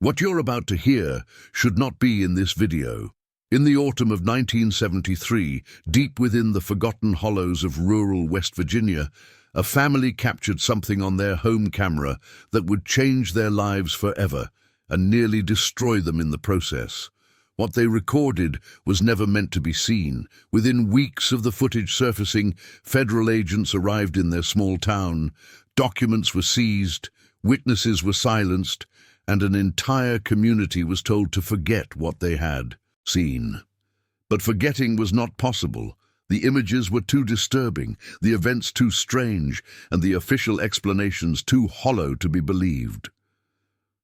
What you're about to hear should not be in this video. In the autumn of 1973, deep within the forgotten hollows of rural West Virginia, a family captured something on their home camera that would change their lives forever and nearly destroy them in the process. What they recorded was never meant to be seen. Within weeks of the footage surfacing, federal agents arrived in their small town, documents were seized, witnesses were silenced, and an entire community was told to forget what they had seen. But forgetting was not possible. The images were too disturbing, the events too strange, and the official explanations too hollow to be believed.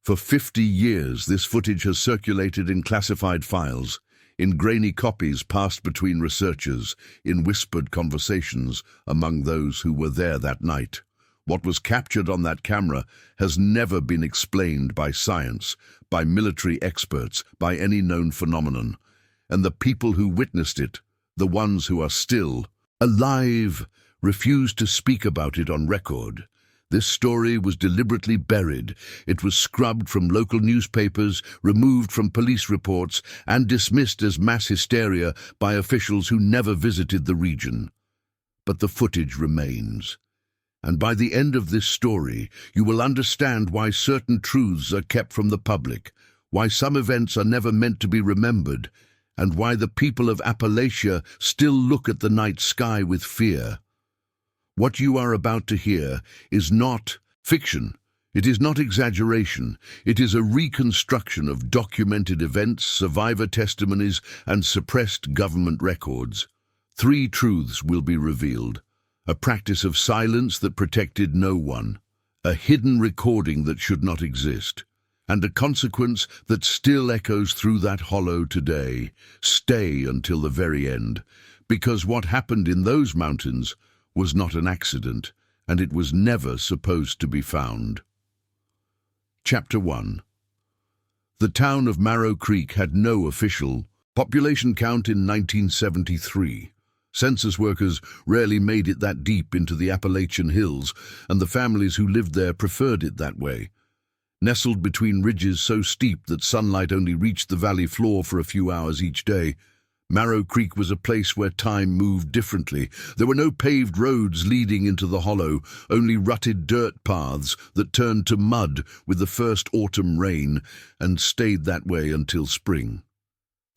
For 50 years, this footage has circulated in classified files, in grainy copies passed between researchers, in whispered conversations among those who were there that night. What was captured on that camera has never been explained by science, by military experts, by any known phenomenon. And the people who witnessed it, the ones who are still alive, refused to speak about it on record. This story was deliberately buried. It was scrubbed from local newspapers, removed from police reports, and dismissed as mass hysteria by officials who never visited the region. But the footage remains. And by the end of this story, you will understand why certain truths are kept from the public, why some events are never meant to be remembered, and why the people of Appalachia still look at the night sky with fear. What you are about to hear is not fiction. It is not exaggeration. It is a reconstruction of documented events, survivor testimonies, and suppressed government records. 3 truths will be revealed. A practice of silence that protected no one, a hidden recording that should not exist, and a consequence that still echoes through that hollow today. Stay until the very end, because what happened in those mountains was not an accident, and it was never supposed to be found. Chapter 1. The town of Marrow Creek had no official population count in 1973. Census workers rarely made it that deep into the Appalachian hills, and the families who lived there preferred it that way. Nestled between ridges so steep that sunlight only reached the valley floor for a few hours each day, Marrow Creek was a place where time moved differently. There were no paved roads leading into the hollow, only rutted dirt paths that turned to mud with the first autumn rain and stayed that way until spring.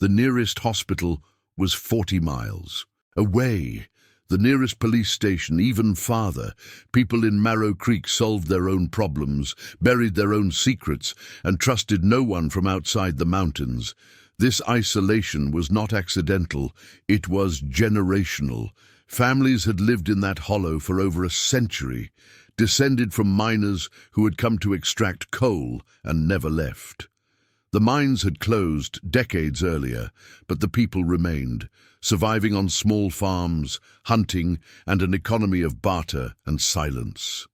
The nearest hospital was 40 miles away. The nearest police station even farther. People in Marrow Creek solved their own problems, buried their own secrets, and trusted no one from outside the mountains. This isolation was not accidental, it was generational. Families had lived in that hollow for over a century, descended from miners who had come to extract coal and never left. The mines had closed decades earlier, but the people remained, surviving on small farms, hunting, and an economy of barter and silence.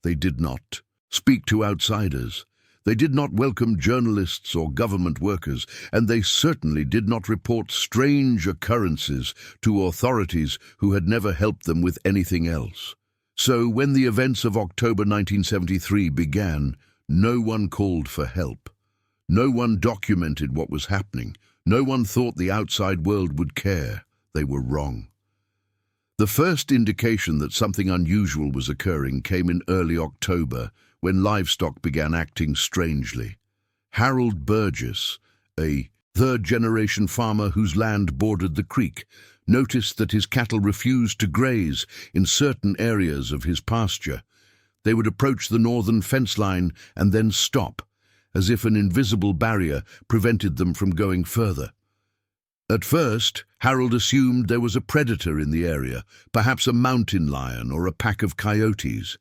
They did not speak to outsiders. They did not welcome journalists or government workers, and they certainly did not report strange occurrences to authorities who had never helped them with anything else. So when the events of October 1973 began, no one called for help. No one documented what was happening. No one thought the outside world would care. They were wrong. The first indication that something unusual was occurring came in early October, when livestock began acting strangely. Harold Burgess, a third-generation farmer whose land bordered the creek, noticed that his cattle refused to graze in certain areas of his pasture. They would approach the northern fence line and then stop, as if an invisible barrier prevented them from going further. At first, Harold assumed there was a predator in the area, perhaps a mountain lion or a pack of coyotes.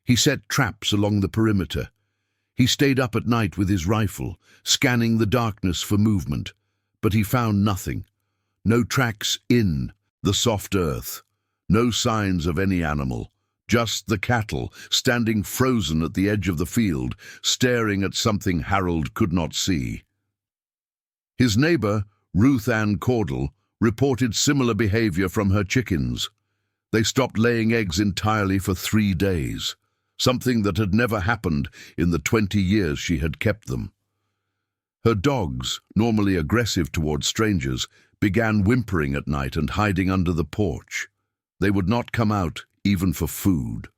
He set traps along the perimeter. He stayed up at night with his rifle, scanning the darkness for movement, but he found nothing. No tracks in the soft earth, no signs of any animal, just the cattle standing frozen at the edge of the field, staring at something Harold could not see. His neighbor, Ruth Ann Caudle, reported similar behavior from her chickens. They stopped laying eggs entirely for 3 days, something that had never happened in the 20 years she had kept them. Her dogs, normally aggressive towards strangers, began whimpering at night and hiding under the porch. They would not come out, even for food.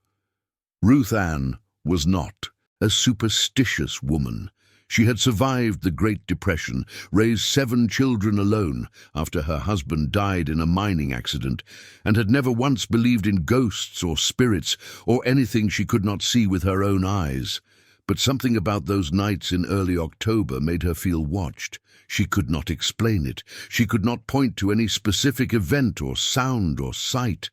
Ruth Ann was not a superstitious woman. She had survived the Great Depression, raised 7 children alone after her husband died in a mining accident, and had never once believed in ghosts or spirits or anything she could not see with her own eyes. But something about those nights in early October made her feel watched. She could not explain it. She could not point to any specific event or sound or sight.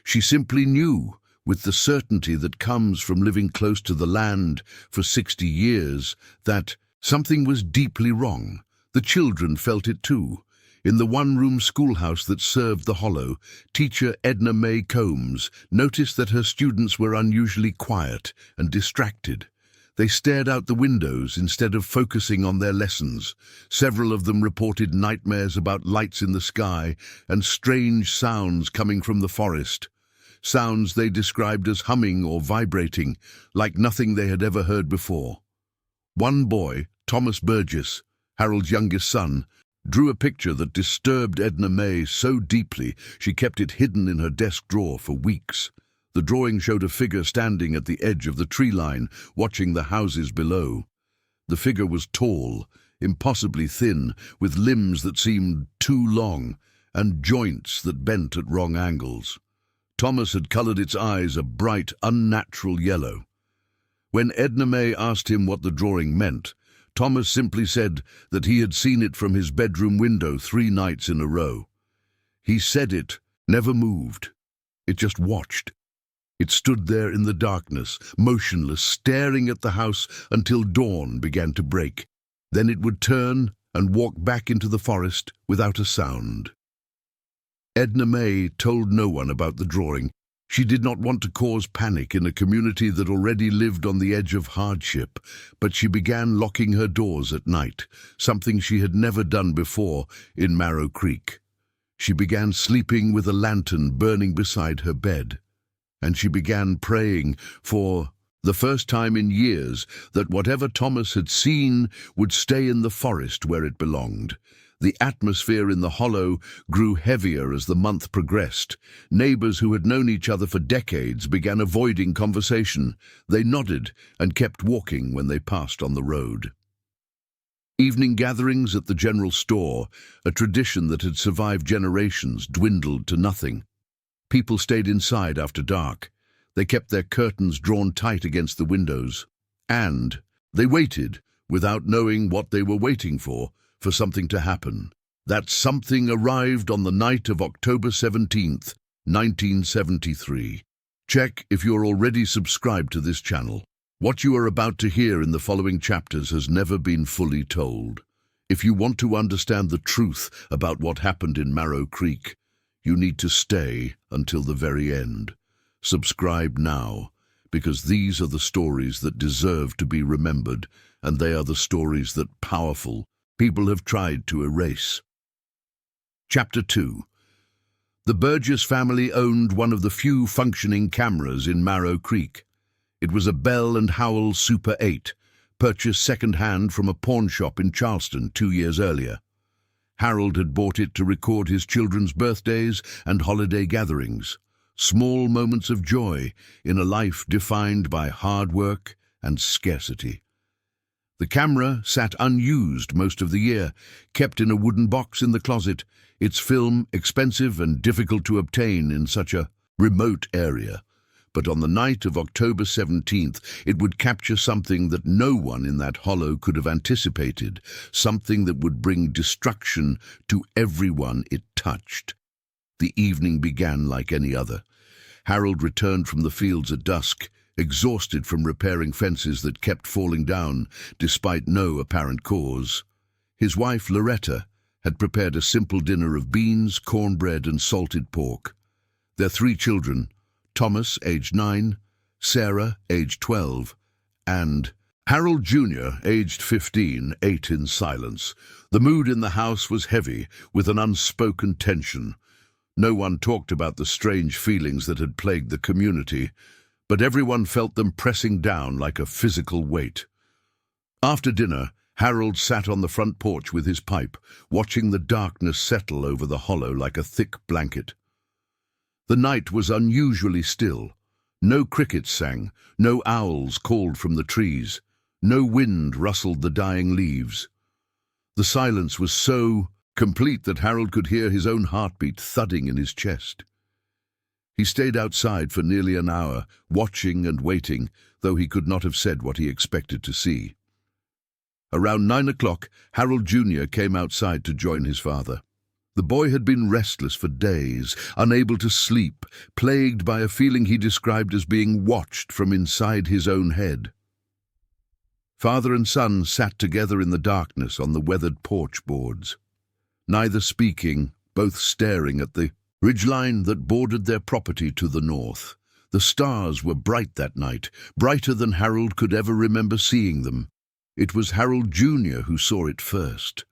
She simply knew, with the certainty that comes from living close to the land for 60 years, that something was deeply wrong. The children felt it too. In the one-room schoolhouse that served the hollow, teacher Edna Mae Combs noticed that her students were unusually quiet and distracted. They stared out the windows instead of focusing on their lessons. Several of them reported nightmares about lights in the sky and strange sounds coming from the forest. Sounds they described as humming or vibrating, like nothing they had ever heard before. One boy, Thomas Burgess, Harold's youngest son, drew a picture that disturbed Edna Mae so deeply she kept it hidden in her desk drawer for weeks. The drawing showed a figure standing at the edge of the tree line, watching the houses below. The figure was tall, impossibly thin, with limbs that seemed too long, and joints that bent at wrong angles. Thomas had colored its eyes a bright, unnatural yellow. When Edna Mae asked him what the drawing meant, Thomas simply said that he had seen it from his bedroom window 3 nights in a row. He said it never moved. It just watched. It stood there in the darkness, motionless, staring at the house until dawn began to break. Then it would turn and walk back into the forest without a sound. Edna Mae told no one about the drawing. She did not want to cause panic in a community that already lived on the edge of hardship, but she began locking her doors at night, something she had never done before in Marrow Creek. She began sleeping with a lantern burning beside her bed, and she began praying for the first time in years that whatever Thomas had seen would stay in the forest where it belonged. The atmosphere in the hollow grew heavier as the month progressed. Neighbors who had known each other for decades began avoiding conversation. They nodded and kept walking when they passed on the road. Evening gatherings at the general store, a tradition that had survived generations, dwindled to nothing. People stayed inside after dark. They kept their curtains drawn tight against the windows. And they waited, without knowing what they were waiting for something to happen. That something arrived on the night of October 17th, 1973. Check if you're already subscribed to this channel. What you are about to hear in the following chapters has never been fully told. If you want to understand the truth about what happened in Marrow Creek, you need to stay until the very end. Subscribe now, because these are the stories that deserve to be remembered, and they are the stories that powerful people have tried to erase. Chapter 2. The Burgess family owned one of the few functioning cameras in Marrow Creek. It was a Bell & Howell Super 8, purchased second-hand from a pawn shop in Charleston 2 years earlier. Harold had bought it to record his children's birthdays and holiday gatherings, small moments of joy in a life defined by hard work and scarcity. The camera sat unused most of the year, kept in a wooden box in the closet, its film expensive and difficult to obtain in such a remote area. But on the night of October 17th, it would capture something that no one in that hollow could have anticipated, something that would bring destruction to everyone it touched. The evening began like any other. Harold returned from the fields at dusk, exhausted from repairing fences that kept falling down despite no apparent cause. His wife, Loretta, had prepared a simple dinner of beans, cornbread, and salted pork. Their 3 children, Thomas, aged 9, Sarah, aged 12, and Harold Jr., aged 15, ate in silence. The mood in the house was heavy, with an unspoken tension. No one talked about the strange feelings that had plagued the community, but everyone felt them pressing down like a physical weight. After dinner, Harold sat on the front porch with his pipe, watching the darkness settle over the hollow like a thick blanket. The night was unusually still. No crickets sang, no owls called from the trees, no wind rustled the dying leaves. The silence was so complete that Harold could hear his own heartbeat thudding in his chest. He stayed outside for nearly an hour, watching and waiting, though he could not have said what he expected to see. Around 9 o'clock, Harold Jr. came outside to join his father. The boy had been restless for days, unable to sleep, plagued by a feeling he described as being watched from inside his own head. Father and son sat together in the darkness on the weathered porch boards, neither speaking, both staring at the ridgeline that bordered their property to the north. The stars were bright that night, brighter than Harold could ever remember seeing them. It was Harold Jr. who saw it first.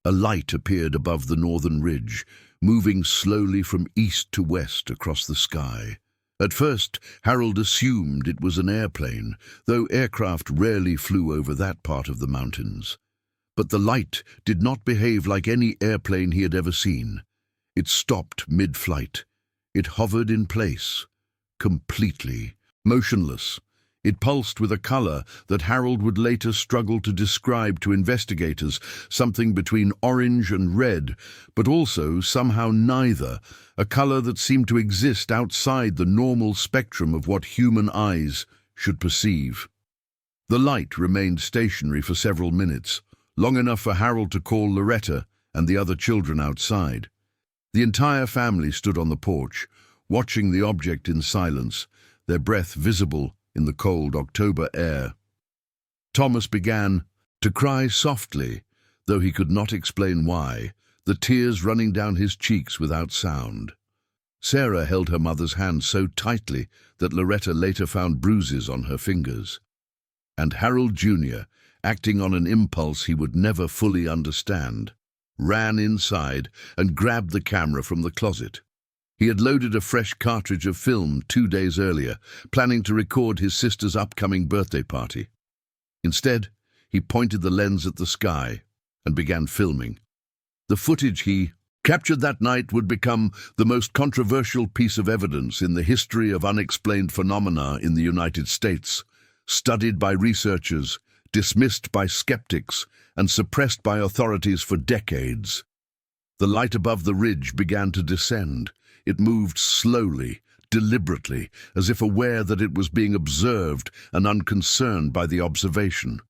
A light appeared above the northern ridge, moving slowly from east to west across the sky. At first, Harold assumed it was an airplane, though aircraft rarely flew over that part of the mountains. But the light did not behave like any airplane he had ever seen. It stopped mid-flight. It hovered in place, completely motionless. It pulsed with a color that Harold would later struggle to describe to investigators, something between orange and red, but also somehow neither, a color that seemed to exist outside the normal spectrum of what human eyes should perceive. The light remained stationary for several minutes, long enough for Harold to call Loretta and the other children outside. The entire family stood on the porch, watching the object in silence, their breath visible in the cold October air. Thomas began to cry softly, though he could not explain why, the tears running down his cheeks without sound. Sarah held her mother's hand so tightly that Loretta later found bruises on her fingers. And Harold Jr., acting on an impulse he would never fully understand, ran inside and grabbed the camera from the closet. He had loaded a fresh cartridge of film 2 days earlier, planning to record his sister's upcoming birthday party. Instead, he pointed the lens at the sky and began filming. The footage he captured that night would become the most controversial piece of evidence in the history of unexplained phenomena in the United States, studied by researchers, dismissed by skeptics, and suppressed by authorities for decades. The light above the ridge began to descend. It moved slowly, deliberately, as if aware that it was being observed and unconcerned by the observation.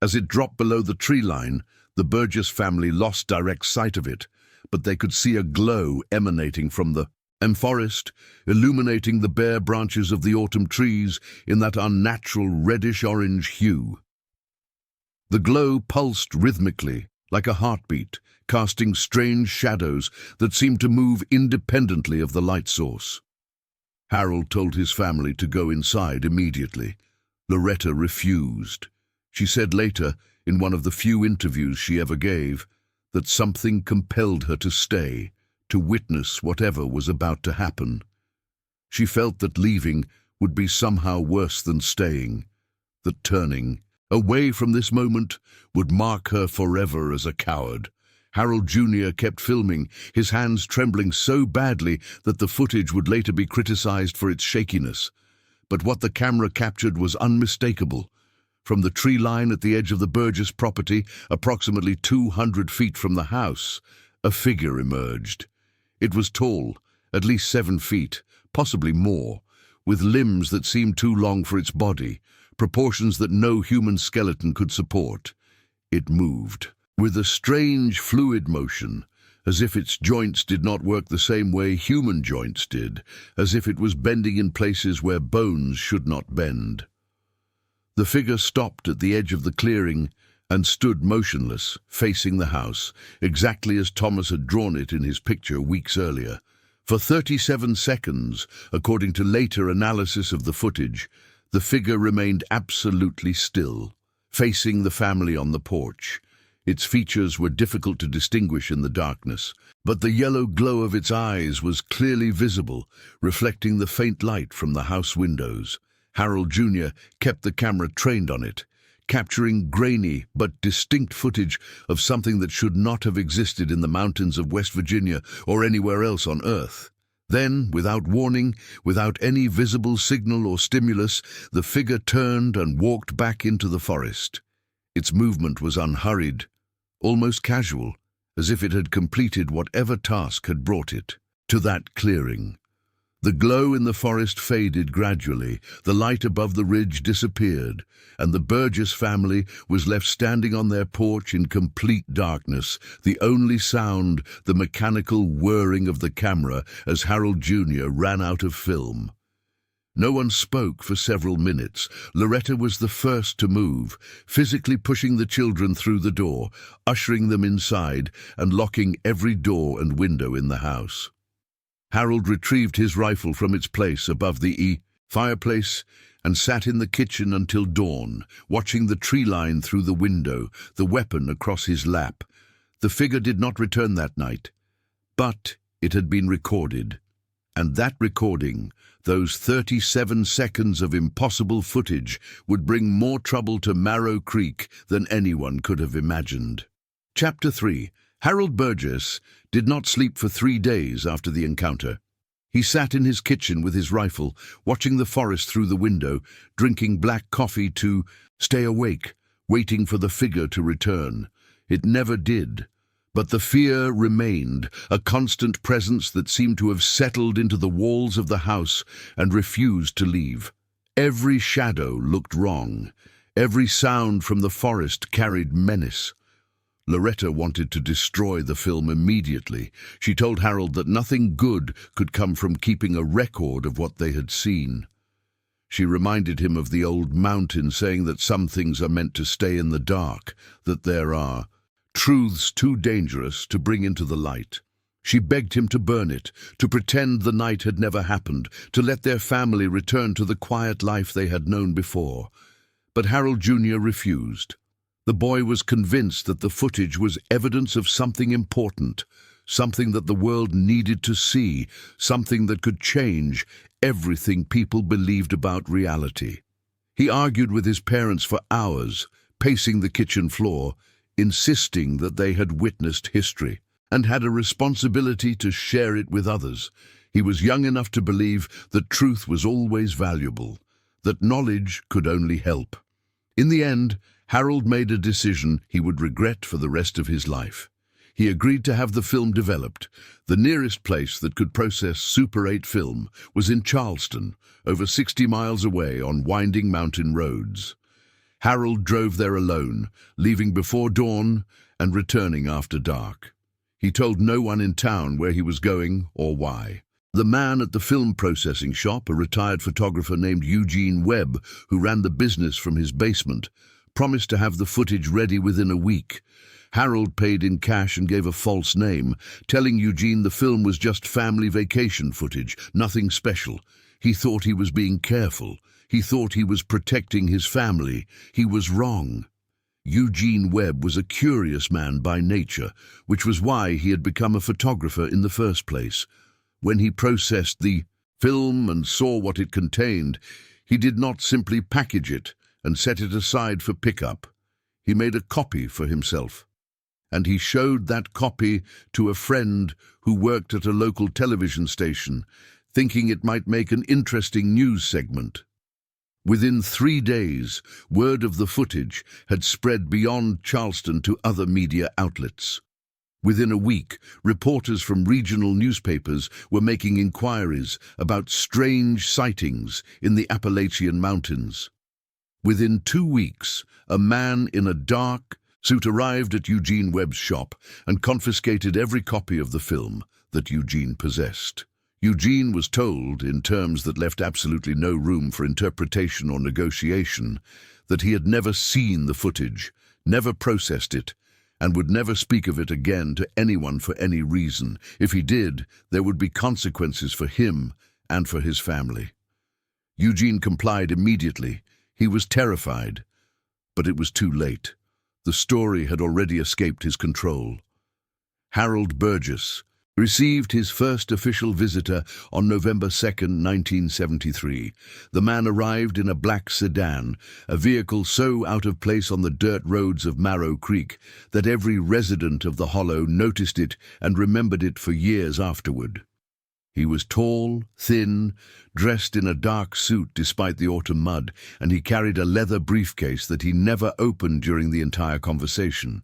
As it dropped below the tree line, the Burgess family lost direct sight of it, but they could see a glow emanating from the forest, illuminating the bare branches of the autumn trees in that unnatural reddish-orange hue. The glow pulsed rhythmically, like a heartbeat, casting strange shadows that seemed to move independently of the light source. Harold told his family to go inside immediately. Loretta refused. She said later, in one of the few interviews she ever gave, that something compelled her to stay, to witness whatever was about to happen. She felt that leaving would be somehow worse than staying, that turning away from this moment would mark her forever as a coward. Harold Jr. kept filming, his hands trembling so badly that the footage would later be criticized for its shakiness. But what the camera captured was unmistakable. From the tree line at the edge of the Burgess property, approximately 200 feet from the house, a figure emerged. It was tall, at least 7 feet, possibly more, with limbs that seemed too long for its body, proportions that no human skeleton could support. It moved with a strange fluid motion, as if its joints did not work the same way human joints did, as if it was bending in places where bones should not bend. The figure stopped at the edge of the clearing and stood motionless, facing the house, exactly as Thomas had drawn it in his picture weeks earlier. For 37 seconds, according to later analysis of the footage, the figure remained absolutely still, facing the family on the porch. Its features were difficult to distinguish in the darkness, but the yellow glow of its eyes was clearly visible, reflecting the faint light from the house windows. Harold Jr. kept the camera trained on it, capturing grainy but distinct footage of something that should not have existed in the mountains of West Virginia or anywhere else on Earth. Then, without warning, without any visible signal or stimulus, the figure turned and walked back into the forest. Its movement was unhurried, almost casual, as if it had completed whatever task had brought it to that clearing. The glow in the forest faded gradually, the light above the ridge disappeared, and the Burgess family was left standing on their porch in complete darkness, the only sound the mechanical whirring of the camera as Harold Jr. ran out of film. No one spoke for several minutes. Loretta was the first to move, physically pushing the children through the door, ushering them inside, and locking every door and window in the house. Harold retrieved his rifle from its place above the fireplace and sat in the kitchen until dawn, watching the tree line through the window, the weapon across his lap. The figure did not return that night, but it had been recorded. And that recording, those 37 seconds of impossible footage, would bring more trouble to Marrow Creek than anyone could have imagined. Chapter 3. Harold Burgess did not sleep for 3 days after the encounter. He sat in his kitchen with his rifle, watching the forest through the window, drinking black coffee to stay awake, waiting for the figure to return. It never did. But the fear remained, a constant presence that seemed to have settled into the walls of the house and refused to leave. Every shadow looked wrong. Every sound from the forest carried menace. Loretta wanted to destroy the film immediately. She told Harold that nothing good could come from keeping a record of what they had seen. She reminded him of the old mountain saying that some things are meant to stay in the dark, that there are truths too dangerous to bring into the light. She begged him to burn it, to pretend the night had never happened, to let their family return to the quiet life they had known before. But Harold Jr. refused. The boy was convinced that the footage was evidence of something important, something that the world needed to see, something that could change everything people believed about reality. He argued with his parents for hours, pacing the kitchen floor, insisting that they had witnessed history and had a responsibility to share it with others. He was young enough to believe that truth was always valuable, that knowledge could only help. In the end, Harold made a decision he would regret for the rest of his life. He agreed to have the film developed. The nearest place that could process Super 8 film was in Charleston, over 60 miles away on winding mountain roads. Harold drove there alone, leaving before dawn and returning after dark. He told no one in town where he was going or why. The man at the film processing shop, a retired photographer named Eugene Webb, who ran the business from his basement, promised to have the footage ready within a week. Harold paid in cash and gave a false name, telling Eugene the film was just family vacation footage, nothing special. He thought he was being careful. He thought he was protecting his family. He was wrong. Eugene Webb was a curious man by nature, which was why he had become a photographer in the first place. When he processed the film and saw what it contained, he did not simply package it and set it aside for pickup. He made a copy for himself, and he showed that copy to a friend who worked at a local television station, thinking it might make an interesting news segment. Within 3 days, word of the footage had spread beyond Charleston to other media outlets. Within a week, reporters from regional newspapers were making inquiries about strange sightings in the Appalachian Mountains. Within 2 weeks, a man in a dark suit arrived at Eugene Webb's shop and confiscated every copy of the film that Eugene possessed. Eugene was told, in terms that left absolutely no room for interpretation or negotiation, that he had never seen the footage, never processed it, and would never speak of it again to anyone for any reason. If he did, there would be consequences for him and for his family. Eugene complied immediately. He was terrified, but it was too late. The story had already escaped his control. Harold Burgess, received his first official visitor on November 2, 1973. The man arrived in a black sedan, a vehicle so out of place on the dirt roads of Marrow Creek that every resident of the hollow noticed it and remembered it for years afterward. He was tall, thin, dressed in a dark suit despite the autumn mud, and he carried a leather briefcase that he never opened during the entire conversation.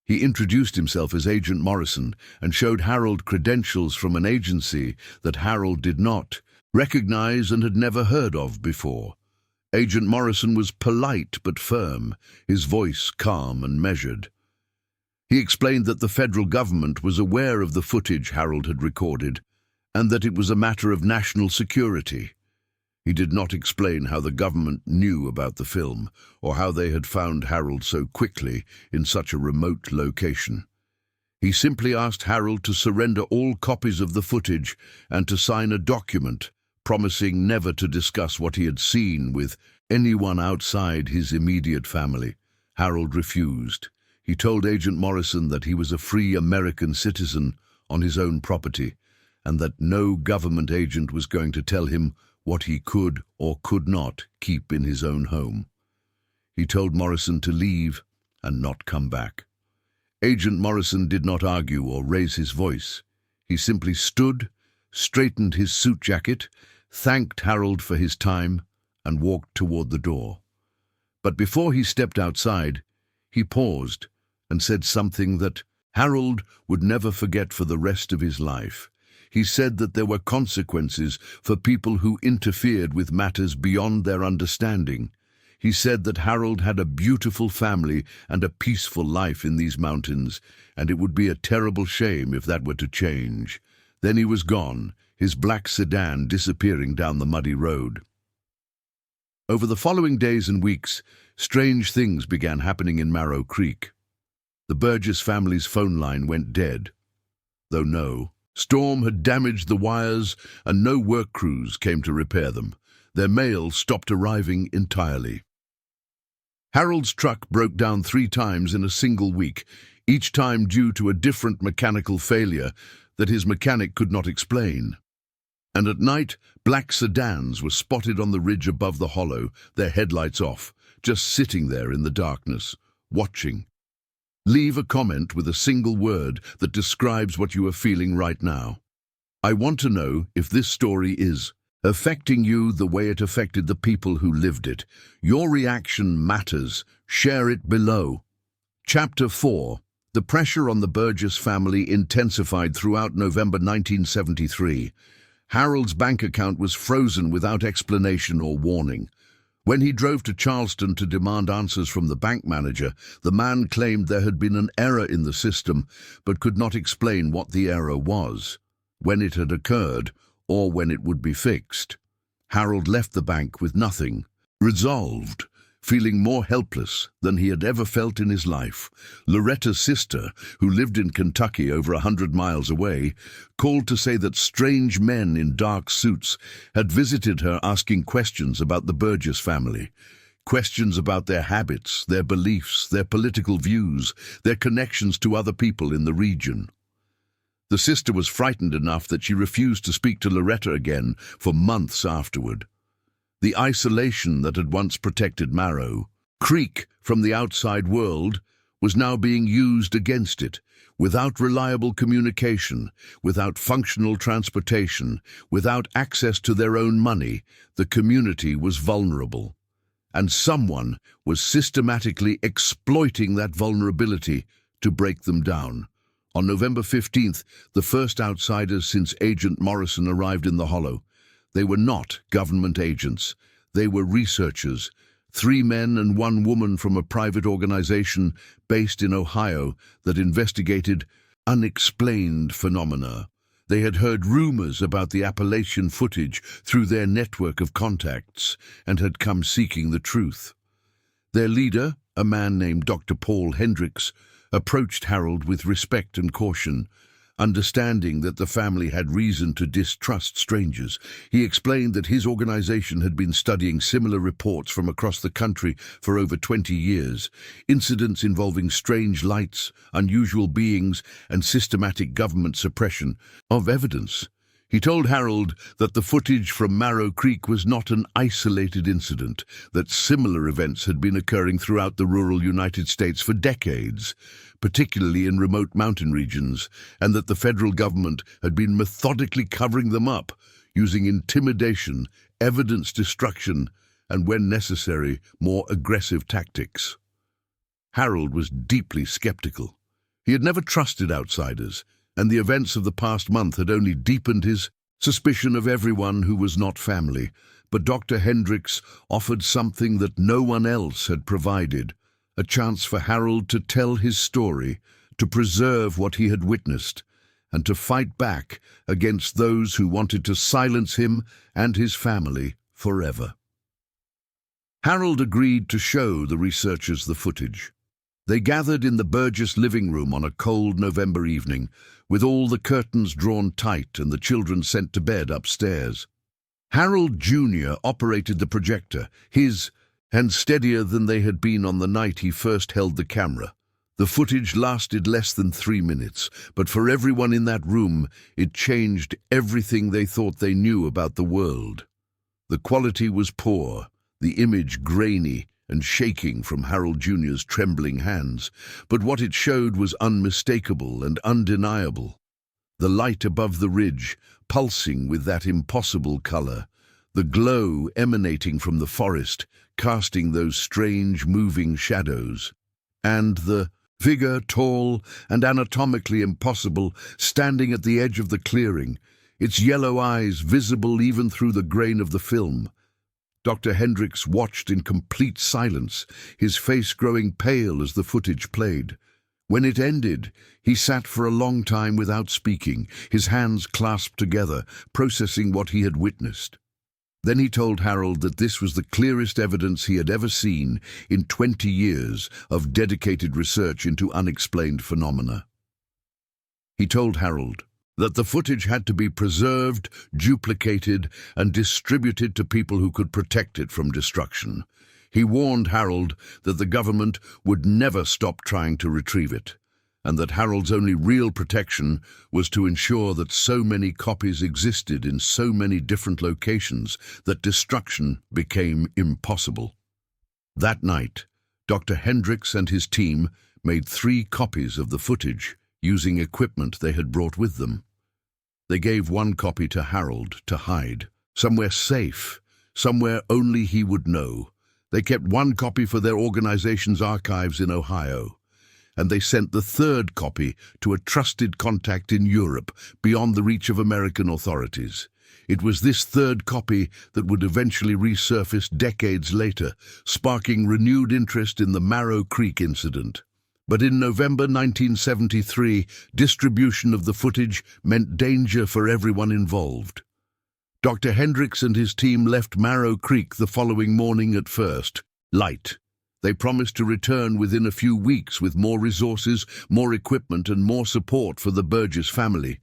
He introduced himself as Agent Morrison and showed Harold credentials from an agency that Harold did not recognize and had never heard of before. Agent Morrison was polite but firm, his voice calm and measured. He explained that the federal government was aware of the footage Harold had recorded and that it was a matter of national security. He did not explain how the government knew about the film or how they had found Harold so quickly in such a remote location. He simply asked Harold to surrender all copies of the footage and to sign a document promising never to discuss what he had seen with anyone outside his immediate family. Harold refused. He told Agent Morrison that he was a free American citizen on his own property and that no government agent was going to tell him what he could or could not keep in his own home. He told Morrison to leave and not come back. Agent Morrison did not argue or raise his voice. He simply stood, straightened his suit jacket, thanked Harold for his time, and walked toward the door. But before he stepped outside, he paused and said something that Harold would never forget for the rest of his life. He said that there were consequences for people who interfered with matters beyond their understanding. He said that Harold had a beautiful family and a peaceful life in these mountains, and it would be a terrible shame if that were to change. Then he was gone, his black sedan disappearing down the muddy road. Over the following days and weeks, strange things began happening in Marrow Creek. The Burgess family's phone line went dead, though no storm had damaged the wires and no work crews came to repair them. Their mail stopped arriving entirely. Harold's truck broke down 3 times in a single week, each time due to a different mechanical failure that his mechanic could not explain. And at night, black sedans were spotted on the ridge above the hollow, their headlights off, just sitting there in the darkness, watching. Leave a comment with a single word that describes what you are feeling right now. I want to know if this story is affecting you the way it affected the people who lived it. Your reaction matters. Share it below. Chapter 4. The pressure on the Burgess family intensified throughout November 1973. Harold's bank account was frozen without explanation or warning. When he drove to Charleston to demand answers from the bank manager, the man claimed there had been an error in the system, but could not explain what the error was, when it had occurred, or when it would be fixed. Harold left the bank with nothing, resolved, feeling more helpless than he had ever felt in his life. Loretta's sister, who lived in Kentucky over 100 miles away, called to say that strange men in dark suits had visited her asking questions about the Burgess family. Questions about their habits, their beliefs, their political views, their connections to other people in the region. The sister was frightened enough that she refused to speak to Loretta again for months afterward. The isolation that had once protected Marrow Creek from the outside world was now being used against it. Without reliable communication, without functional transportation, without access to their own money, the community was vulnerable. And someone was systematically exploiting that vulnerability to break them down. On November 15th, the first outsiders since Agent Morrison arrived in the hollow. They were not government agents. They were researchers, 3 men and 1 woman from a private organization based in Ohio that investigated unexplained phenomena. They had heard rumors about the Appalachian footage through their network of contacts and had come seeking the truth. Their leader, a man named Dr. Paul Hendricks, approached Harold with respect and caution. Understanding that the family had reason to distrust strangers, he explained that his organization had been studying similar reports from across the country for over 20 years, incidents involving strange lights, unusual beings, and systematic government suppression of evidence. He told Harold that the footage from Marrow Creek was not an isolated incident, that similar events had been occurring throughout the rural United States for decades, particularly in remote mountain regions, and that the federal government had been methodically covering them up, using intimidation, evidence destruction, and, when necessary, more aggressive tactics. Harold was deeply skeptical. He had never trusted outsiders, and the events of the past month had only deepened his suspicion of everyone who was not family. But Dr. Hendricks offered something that no one else had provided, a chance for Harold to tell his story, to preserve what he had witnessed, and to fight back against those who wanted to silence him and his family forever. Harold agreed to show the researchers the footage. They gathered in the Burgess living room on a cold November evening, with all the curtains drawn tight and the children sent to bed upstairs. Harold Jr. operated the projector, his, and steadier than they had been on the night he first held the camera. The footage lasted less than 3 minutes, but for everyone in that room, it changed everything they thought they knew about the world. The quality was poor, the image grainy and shaking from Harold Jr.'s trembling hands, but what it showed was unmistakable and undeniable. The light above the ridge, pulsing with that impossible color, the glow emanating from the forest, casting those strange moving shadows, and the figure, tall and anatomically impossible, standing at the edge of the clearing, its yellow eyes visible even through the grain of the film. Dr. Hendricks watched in complete silence, his face growing pale as the footage played. When it ended, he sat for a long time without speaking, his hands clasped together, processing what he had witnessed. Then he told Harold that this was the clearest evidence he had ever seen in 20 years of dedicated research into unexplained phenomena. He told Harold that the footage had to be preserved, duplicated, and distributed to people who could protect it from destruction. He warned Harold that the government would never stop trying to retrieve it, and that Harold's only real protection was to ensure that so many copies existed in so many different locations that destruction became impossible. That night, Dr. Hendricks and his team made 3 copies of the footage, using equipment they had brought with them. They gave 1 copy to Harold to hide, somewhere safe, somewhere only he would know. They kept 1 copy for their organization's archives in Ohio, and they sent the 3rd copy to a trusted contact in Europe, beyond the reach of American authorities. It was this 3rd copy that would eventually resurface decades later, sparking renewed interest in the Marrow Creek incident. But in November 1973, distribution of the footage meant danger for everyone involved. Dr. Hendricks and his team left Marrow Creek the following morning at first, light. They promised to return within a few weeks with more resources, more equipment, and more support for the Burgess family.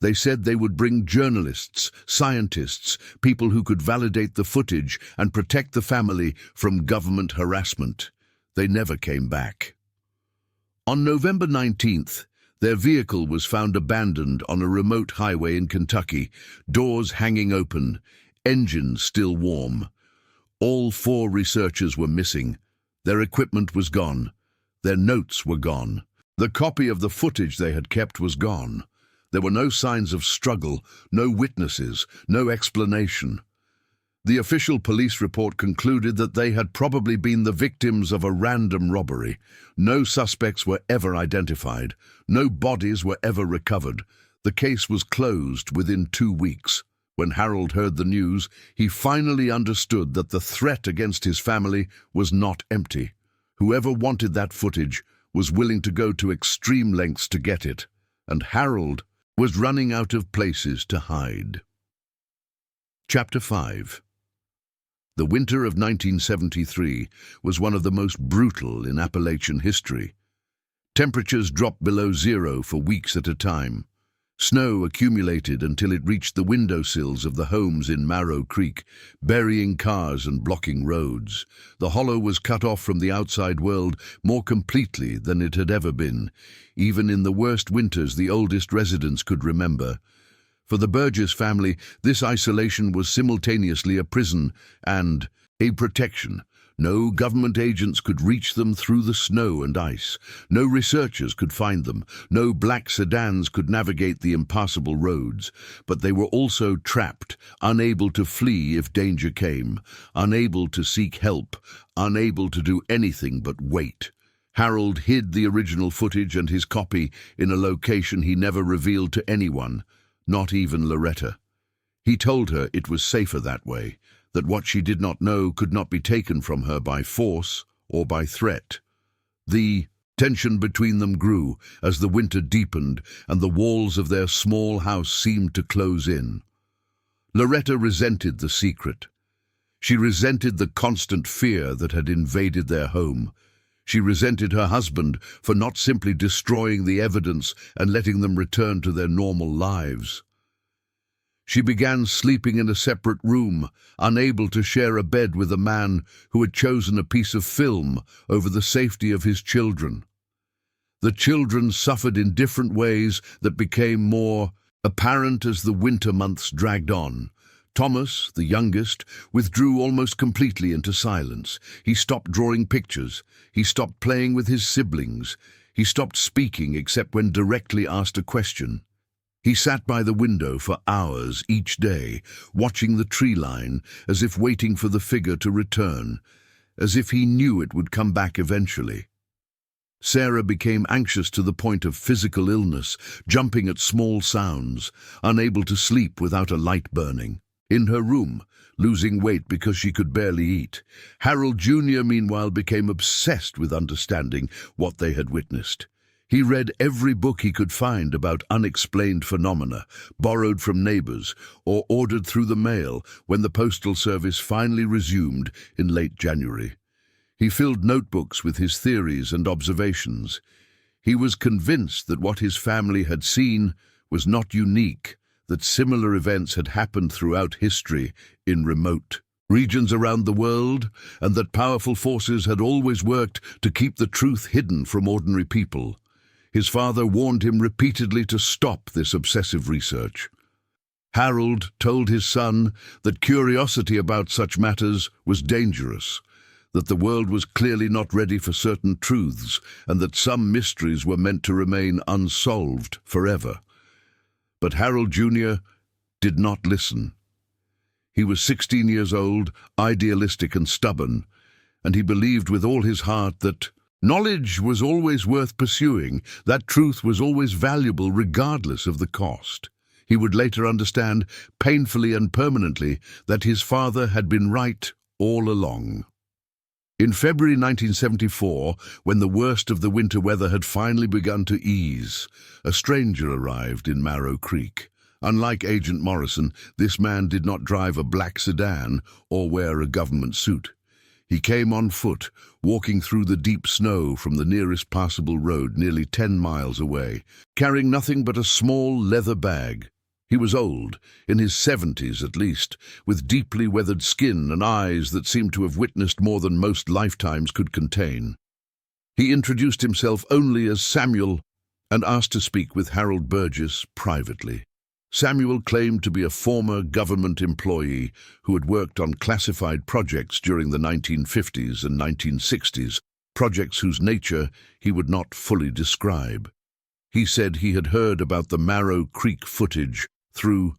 They said they would bring journalists, scientists, people who could validate the footage and protect the family from government harassment. They never came back. On November 19th, their vehicle was found abandoned on a remote highway in Kentucky, doors hanging open, engines still warm. All 4 researchers were missing. Their equipment was gone. Their notes were gone. The copy of the footage they had kept was gone. There were no signs of struggle, no witnesses, no explanation. The official police report concluded that they had probably been the victims of a random robbery. No suspects were ever identified. No bodies were ever recovered. The case was closed within 2 weeks. When Harold heard the news, he finally understood that the threat against his family was not empty. Whoever wanted that footage was willing to go to extreme lengths to get it, and Harold was running out of places to hide. Chapter 5. The winter of 1973 was one of the most brutal in Appalachian history. Temperatures dropped below 0 for weeks at a time. Snow accumulated until it reached the windowsills of the homes in Marrow Creek, burying cars and blocking roads. The hollow was cut off from the outside world more completely than it had ever been. Even in the worst winters the oldest residents could remember. For the Burgess family, this isolation was simultaneously a prison and a protection. No government agents could reach them through the snow and ice. No researchers could find them. No black sedans could navigate the impassable roads. But they were also trapped, unable to flee if danger came, unable to seek help, unable to do anything but wait. Harold hid the original footage and his copy in a location he never revealed to anyone, not even Loretta. He told her it was safer that way, that what she did not know could not be taken from her by force or by threat. The tension between them grew as the winter deepened and the walls of their small house seemed to close in. Loretta resented the secret. She resented the constant fear that had invaded their home. She resented her husband for not simply destroying the evidence and letting them return to their normal lives. She began sleeping in a separate room, unable to share a bed with a man who had chosen a piece of film over the safety of his children. The children suffered in different ways that became more apparent as the winter months dragged on. Thomas, the youngest, withdrew almost completely into silence. He stopped drawing pictures. He stopped playing with his siblings. He stopped speaking except when directly asked a question. He sat by the window for hours each day, watching the tree line, as if waiting for the figure to return, as if he knew it would come back eventually. Sarah became anxious to the point of physical illness, jumping at small sounds, unable to sleep without a light burning. In her room, losing weight because she could barely eat. Harold Jr., meanwhile, became obsessed with understanding what they had witnessed. He read every book he could find about unexplained phenomena, borrowed from neighbors, or ordered through the mail when the postal service finally resumed in late January. He filled notebooks with his theories and observations. He was convinced that what his family had seen was not unique, that similar events had happened throughout history in remote regions around the world, and that powerful forces had always worked to keep the truth hidden from ordinary people. His father warned him repeatedly to stop this obsessive research. Harold told his son that curiosity about such matters was dangerous, that the world was clearly not ready for certain truths, and that some mysteries were meant to remain unsolved forever. But Harold Jr. did not listen. He was 16 years old, idealistic and stubborn, and he believed with all his heart that knowledge was always worth pursuing, that truth was always valuable regardless of the cost. He would later understand, painfully and permanently, that his father had been right all along. In February 1974, when the worst of the winter weather had finally begun to ease, a stranger arrived in Marrow Creek. Unlike Agent Morrison, this man did not drive a black sedan or wear a government suit. He came on foot, walking through the deep snow from the nearest passable road nearly 10 miles away, carrying nothing but a small leather bag. He was old, in his 70s at least, with deeply weathered skin and eyes that seemed to have witnessed more than most lifetimes could contain. He introduced himself only as Samuel and asked to speak with Harold Burgess privately. Samuel claimed to be a former government employee who had worked on classified projects during the 1950s and 1960s, projects whose nature he would not fully describe. He said he had heard about the Marrow Creek footage through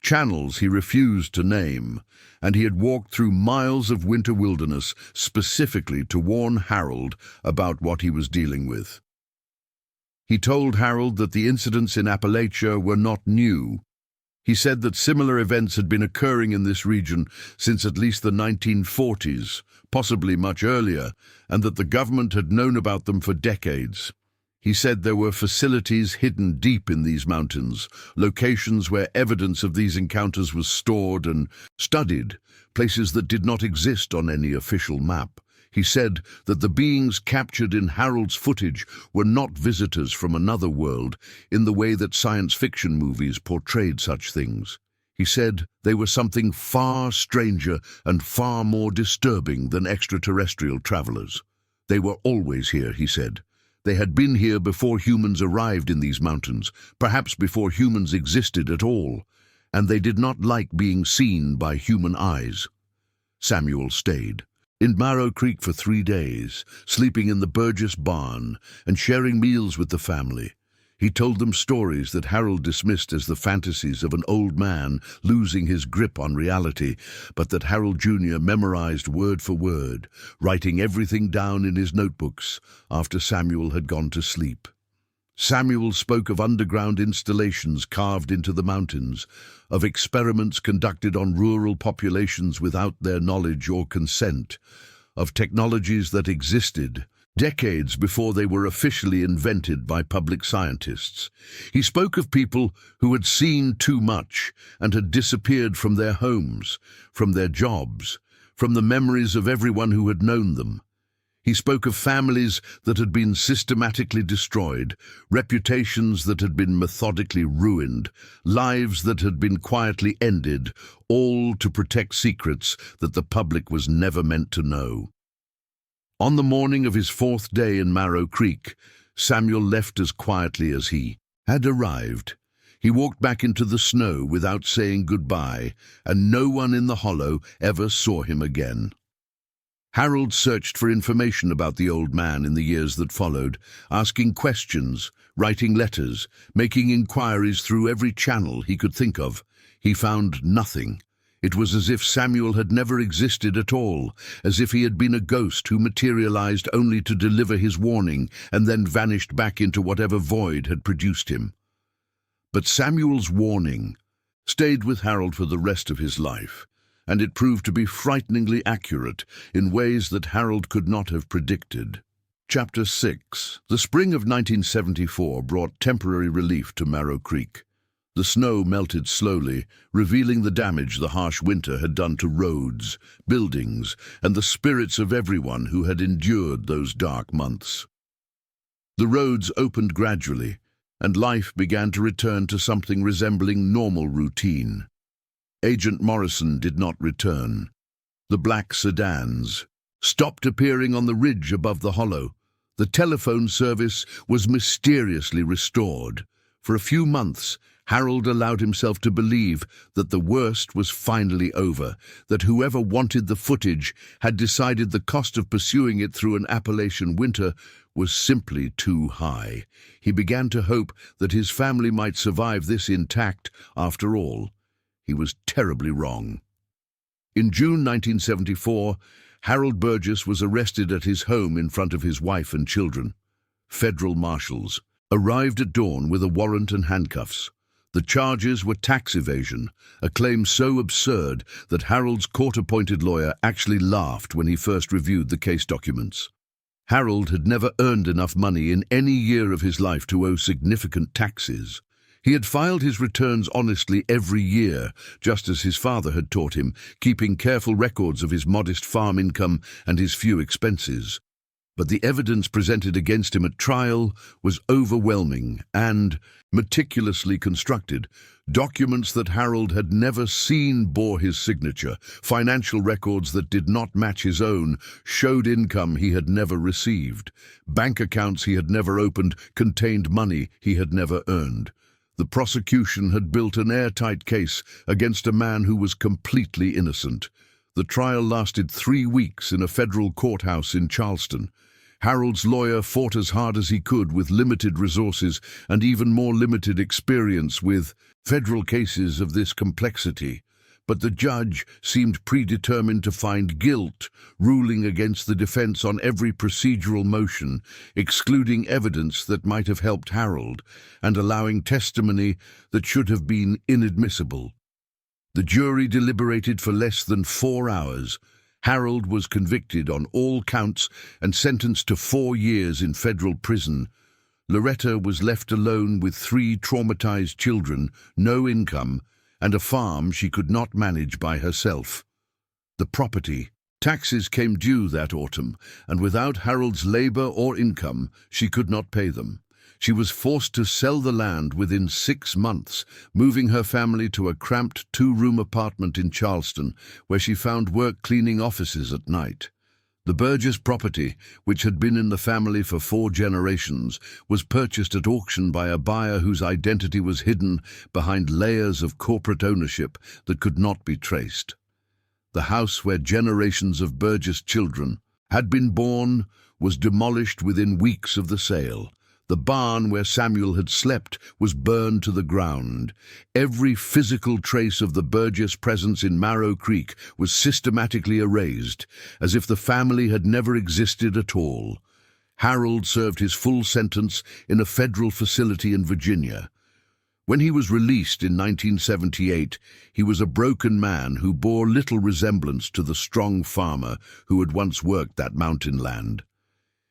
channels he refused to name, and he had walked through miles of winter wilderness specifically to warn Harold about what he was dealing with. He told Harold that the incidents in Appalachia were not new. He said that similar events had been occurring in this region since at least the 1940s, possibly much earlier, and that the government had known about them for decades. He said there were facilities hidden deep in these mountains, locations where evidence of these encounters was stored and studied, places that did not exist on any official map. He said that the beings captured in Harold's footage were not visitors from another world in the way that science fiction movies portrayed such things. He said they were something far stranger and far more disturbing than extraterrestrial travelers. They were always here, he said. They had been here before humans arrived in these mountains, perhaps before humans existed at all, and they did not like being seen by human eyes. Samuel stayed in Marrow Creek for 3 days, sleeping in the Burgess barn and sharing meals with the family. He told them stories that Harold dismissed as the fantasies of an old man losing his grip on reality, but that Harold Jr. memorized word for word, writing everything down in his notebooks after Samuel had gone to sleep. Samuel spoke of underground installations carved into the mountains, of experiments conducted on rural populations without their knowledge or consent, of technologies that existed decades before they were officially invented by public scientists. He spoke of people who had seen too much and had disappeared from their homes, from their jobs, from the memories of everyone who had known them. He spoke of families that had been systematically destroyed, reputations that had been methodically ruined, lives that had been quietly ended, all to protect secrets that the public was never meant to know. On the morning of his 4th day in Marrow Creek, Samuel left as quietly as he had arrived. He walked back into the snow without saying goodbye, and no one in the hollow ever saw him again. Harold searched for information about the old man in the years that followed, asking questions, writing letters, making inquiries through every channel he could think of. He found nothing. It was as if Samuel had never existed at all, as if he had been a ghost who materialized only to deliver his warning and then vanished back into whatever void had produced him. But Samuel's warning stayed with Harold for the rest of his life, and it proved to be frighteningly accurate in ways that Harold could not have predicted. Chapter 6. The spring of 1974 brought temporary relief to Marrow Creek. The snow melted slowly, revealing the damage the harsh winter had done to roads, buildings, and the spirits of everyone who had endured those dark months. The roads opened gradually, and life began to return to something resembling normal routine. Agent Morrison did not return. The black sedans stopped appearing on the ridge above the hollow. The telephone service was mysteriously restored. For a few months, Harold allowed himself to believe that the worst was finally over, that whoever wanted the footage had decided the cost of pursuing it through an Appalachian winter was simply too high. He began to hope that his family might survive this intact after all. He was terribly wrong. In June 1974, Harold Burgess was arrested at his home in front of his wife and children. Federal marshals arrived at dawn with a warrant and handcuffs. The charges were tax evasion, a claim so absurd that Harold's court-appointed lawyer actually laughed when he first reviewed the case documents. Harold had never earned enough money in any year of his life to owe significant taxes. He had filed his returns honestly every year, just as his father had taught him, keeping careful records of his modest farm income and his few expenses. But the evidence presented against him at trial was overwhelming and meticulously constructed. Documents that Harold had never seen bore his signature. Financial records that did not match his own showed income he had never received. Bank accounts he had never opened contained money he had never earned. The prosecution had built an airtight case against a man who was completely innocent. The trial lasted 3 weeks in a federal courthouse in Charleston. Harold's lawyer fought as hard as he could with limited resources and even more limited experience with federal cases of this complexity. But the judge seemed predetermined to find guilt, ruling against the defense on every procedural motion, excluding evidence that might have helped Harold, and allowing testimony that should have been inadmissible. The jury deliberated for less than 4 hours. Harold was convicted on all counts and sentenced to 4 years in federal prison. Loretta was left alone with 3 traumatized children, no income, and a farm she could not manage by herself. The property Taxes came due that autumn, and without Harold's labor or income, she could not pay them. She was forced to sell the land within 6 months, moving her family to a cramped 2-room apartment in Charleston, where she found work cleaning offices at night. The Burgess property, which had been in the family for 4 generations, was purchased at auction by a buyer whose identity was hidden behind layers of corporate ownership that could not be traced. The house where generations of Burgess children had been born was demolished within weeks of the sale. The barn where Samuel had slept was burned to the ground. Every physical trace of the Burgess presence in Marrow Creek was systematically erased, as if the family had never existed at all. Harold served his full sentence in a federal facility in Virginia. When he was released in 1978, he was a broken man who bore little resemblance to the strong farmer who had once worked that mountain land.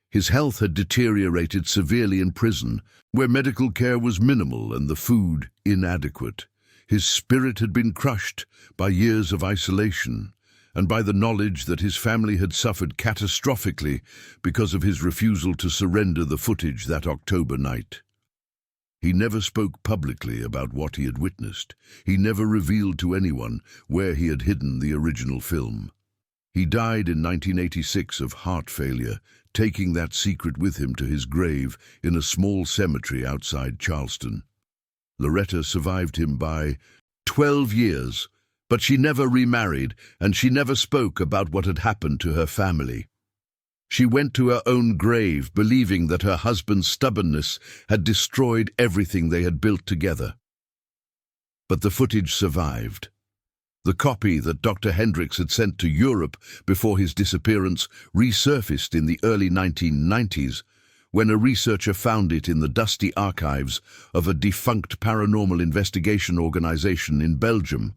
His health had deteriorated severely in prison, where medical care was minimal and the food inadequate. His spirit had been crushed by years of isolation and by the knowledge that his family had suffered catastrophically because of his refusal to surrender the footage that October night. He never spoke publicly about what he had witnessed. He never revealed to anyone where he had hidden the original film. He died in 1986 of heart failure, taking that secret with him to his grave in a small cemetery outside Charleston. Loretta survived him by 12 years, but she never remarried, and she never spoke about what had happened to her family. She went to her own grave believing that her husband's stubbornness had destroyed everything they had built together. But the footage survived. The copy that Dr. Hendricks had sent to Europe before his disappearance resurfaced in the early 1990s, when a researcher found it in the dusty archives of a defunct paranormal investigation organization in Belgium.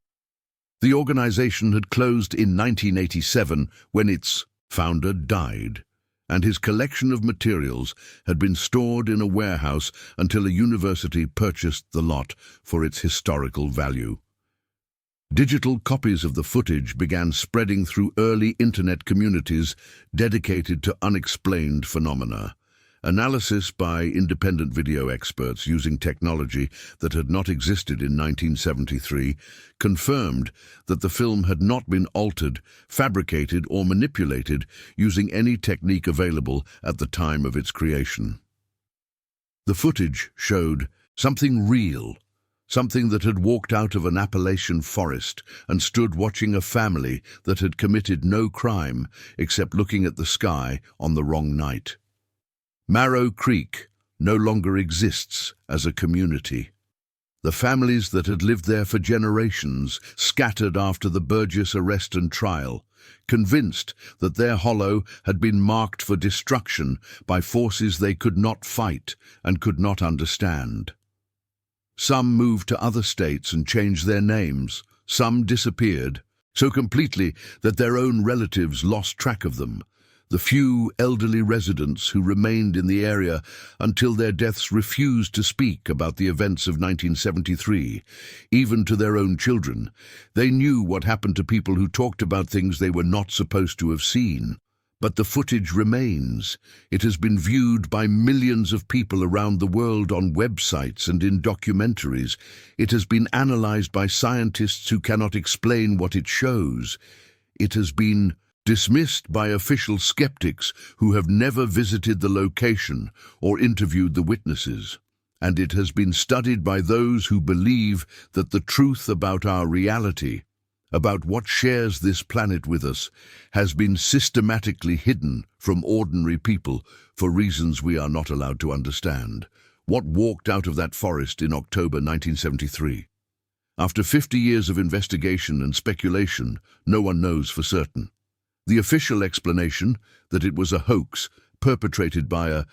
The organization had closed in 1987 when its founder died, and his collection of materials had been stored in a warehouse until a university purchased the lot for its historical value. Digital copies of the footage began spreading through early internet communities dedicated to unexplained phenomena. Analysis by independent video experts using technology that had not existed in 1973 confirmed that the film had not been altered, fabricated, or manipulated using any technique available at the time of its creation. The footage showed something real, something that had walked out of an Appalachian forest and stood watching a family that had committed no crime except looking at the sky on the wrong night. Marrow Creek no longer exists as a community. The families that had lived there for generations scattered after the Burgess arrest and trial, convinced that their hollow had been marked for destruction by forces they could not fight and could not understand. Some moved to other states and changed their names. Some disappeared, so completely that their own relatives lost track of them. The few elderly residents who remained in the area until their deaths refused to speak about the events of 1973, even to their own children. They knew what happened to people who talked about things they were not supposed to have seen. But the footage remains. It has been viewed by millions of people around the world on websites and in documentaries. It has been analyzed by scientists who cannot explain what it shows. It has been dismissed by official skeptics who have never visited the location or interviewed the witnesses. And it has been studied by those who believe that the truth about our reality, about what shares this planet with us, has been systematically hidden from ordinary people for reasons we are not allowed to understand. What walked out of that forest in October 1973? After 50 years of investigation and speculation, no one knows for certain. The official explanation, that it was a hoax perpetrated by a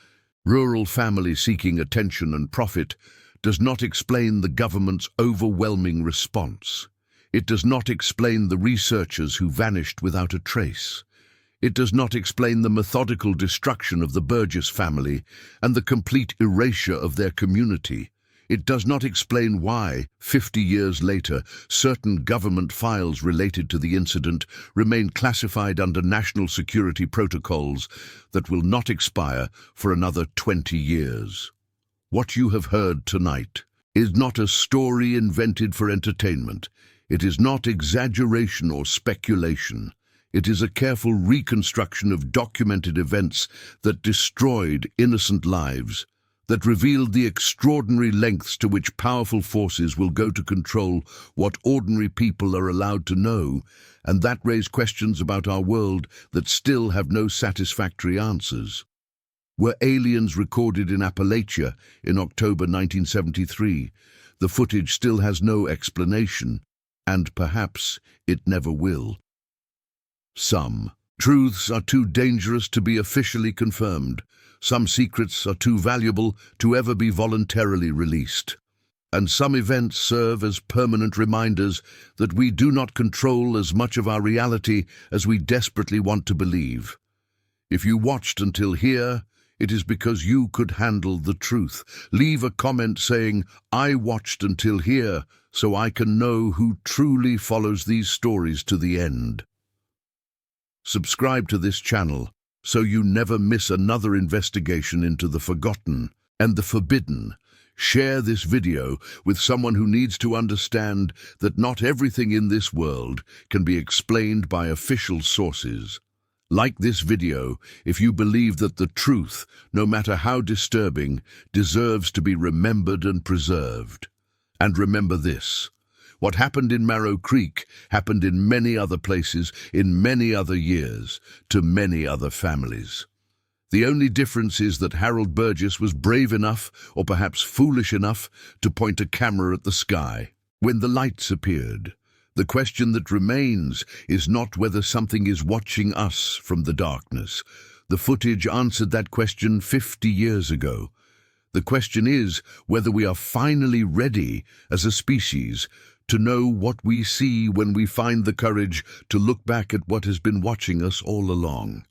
rural family seeking attention and profit, does not explain the government's overwhelming response. It does not explain the researchers who vanished without a trace. It does not explain the methodical destruction of the Burgess family and the complete erasure of their community. It does not explain why, 50 years later, certain government files related to the incident remain classified under national security protocols that will not expire for another 20 years. What you have heard tonight is not a story invented for entertainment. It is not exaggeration or speculation. It is a careful reconstruction of documented events that destroyed innocent lives, that revealed the extraordinary lengths to which powerful forces will go to control what ordinary people are allowed to know, and that raise questions about our world that still have no satisfactory answers. Were aliens recorded in Appalachia in October 1973? The footage still has no explanation, and perhaps it never will. Some truths are too dangerous to be officially confirmed. Some secrets are too valuable to ever be voluntarily released. And some events serve as permanent reminders that we do not control as much of our reality as we desperately want to believe. If you watched until here, it is because you could handle the truth. Leave a comment saying, "I watched until here, so I can know who truly follows these stories to the end." Subscribe to this channel so you never miss another investigation into the forgotten and the forbidden. Share this video with someone who needs to understand that not everything in this world can be explained by official sources. Like this video if you believe that the truth, no matter how disturbing, deserves to be remembered and preserved. And remember this: what happened in Marrow Creek happened in many other places, in many other years, to many other families. The only difference is that Harold Burgess was brave enough, or perhaps foolish enough, to point a camera at the sky when the lights appeared. The question that remains is not whether something is watching us from the darkness. The footage answered that question 50 years ago. The question is whether we are finally ready as a species to know what we see when we find the courage to look back at what has been watching us all along.